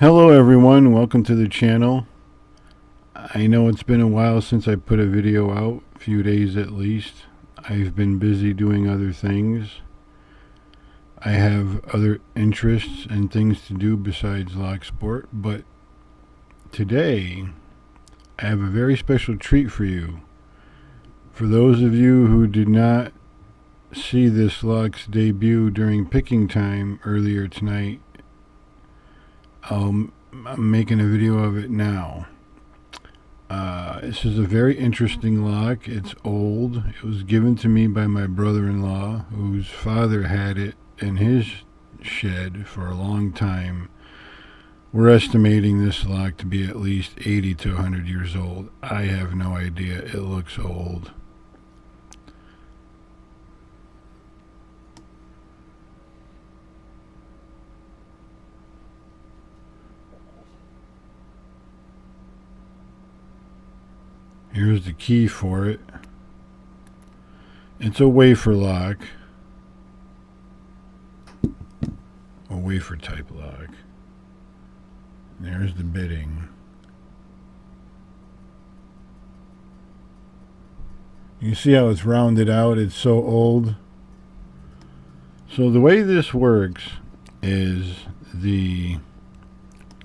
Hello everyone, welcome to the channel. I know it's been a while since I put a video out, a few days at least. I've been busy doing other things. I have other interests and things to do besides lock sport, but today I have a very special treat for you. For those of you who did not see this lock's debut during picking time earlier tonight, I'm making a video of it now. This is a very interesting lock. It's old. It was given to me by my brother-in-law, whose father had it in his shed for a long time. We're estimating this lock to be at least 80 to 100 years old. I have no idea. It looks old. Here's the key for it. It's a wafer lock. A wafer type lock. There's the bitting. You see how it's rounded out? It's so old. So the way this works is the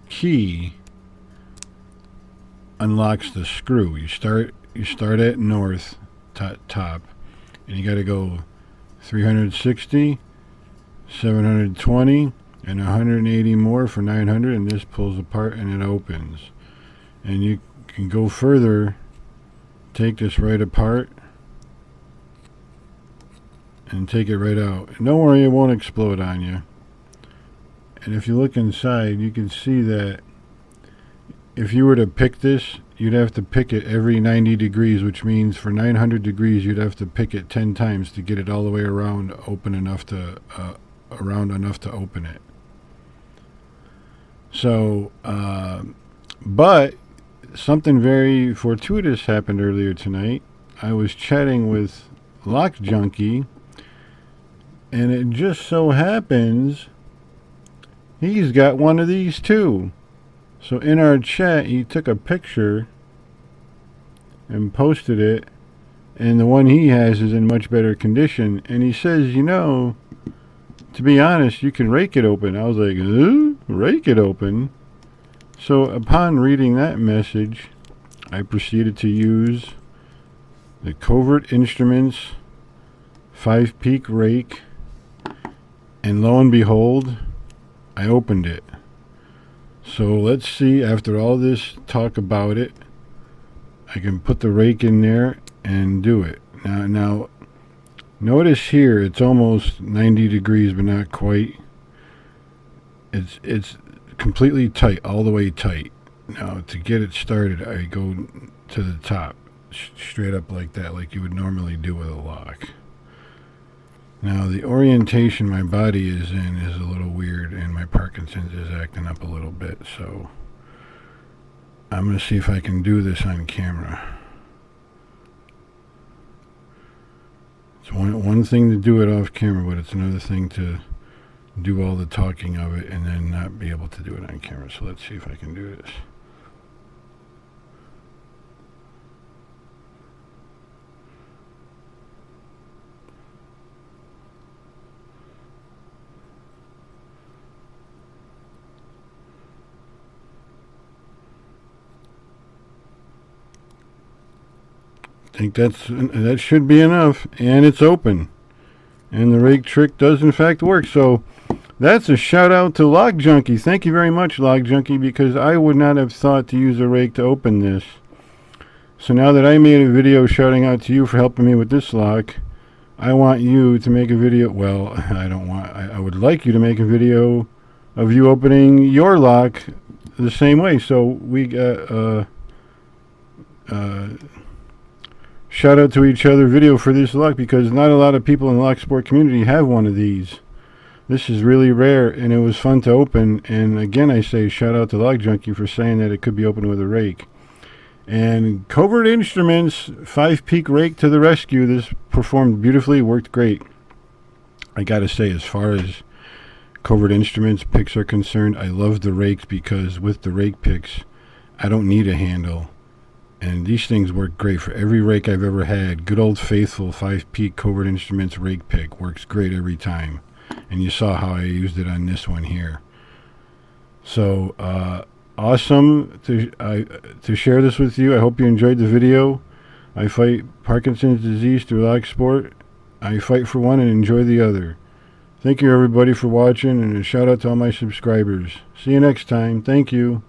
key unlocks the screw. You start at north top, and you got to go 360, 720, and 180 more for 900, and this pulls apart and it opens. And you can go further, take this right apart and take it right out. And don't worry, it won't explode on you. And if you look inside, you can see that if you were to pick this, you'd have to pick it every 90 degrees, which means for 900 degrees, you'd have to pick it 10 times to get it all the way around, open enough to open it. So, but something very fortuitous happened earlier tonight. I was chatting with Lock Junkie, and it just so happens he's got one of these too. So in our chat, he took a picture and posted it, and the one he has is in much better condition. And he says, to be honest, you can rake it open. I was like, rake it open? So upon reading that message, I proceeded to use the Covert Instruments 5 Peak Rake, and lo and behold, I opened it. So let's see, after all this talk about it, I can put the rake in there and do it. Now notice here, it's almost 90 degrees, but not quite. It's completely tight, all the way tight. Now to get it started, I go to the top, straight up like that, like you would normally do with a lock. Now the orientation my body is in is a little weird, and my Parkinson's is acting up a little bit, so I'm going to see if I can do this on camera. It's one thing to do it off camera, but it's another thing to do all the talking of it and then not be able to do it on camera. So let's see if I can do this. I think that should be enough, and it's open, and the rake trick does in fact work. So that's a shout out to Lock Junkie. Thank you very much, Lock Junkie, because I would not have thought to use a rake to open this. So now that I made a video shouting out to you for helping me with this lock, I want you to make a video. Well, I would like you to make a video of you opening your lock the same way. So we got shout out to each other video for this lock, because not a lot of people in the lock sport community have one of these. This is really rare, and it was fun to open. And again, I say shout out to Lock Junkie for saying that it could be opened with a rake. And Covert Instruments 5 Peak Rake to the rescue. This performed beautifully, worked great. I gotta say, as far as Covert Instruments picks are concerned, I love the rakes because with the rake picks, I don't need a handle. And these things work great for every rake I've ever had. Good old faithful 5 Peak Covert Instruments rake pick works great every time. And you saw how I used it on this one here. So, awesome to share this with you. I hope you enjoyed the video. I fight Parkinson's disease through lock sport. I fight for one and enjoy the other. Thank you everybody for watching, and a shout out to all my subscribers. See you next time. Thank you.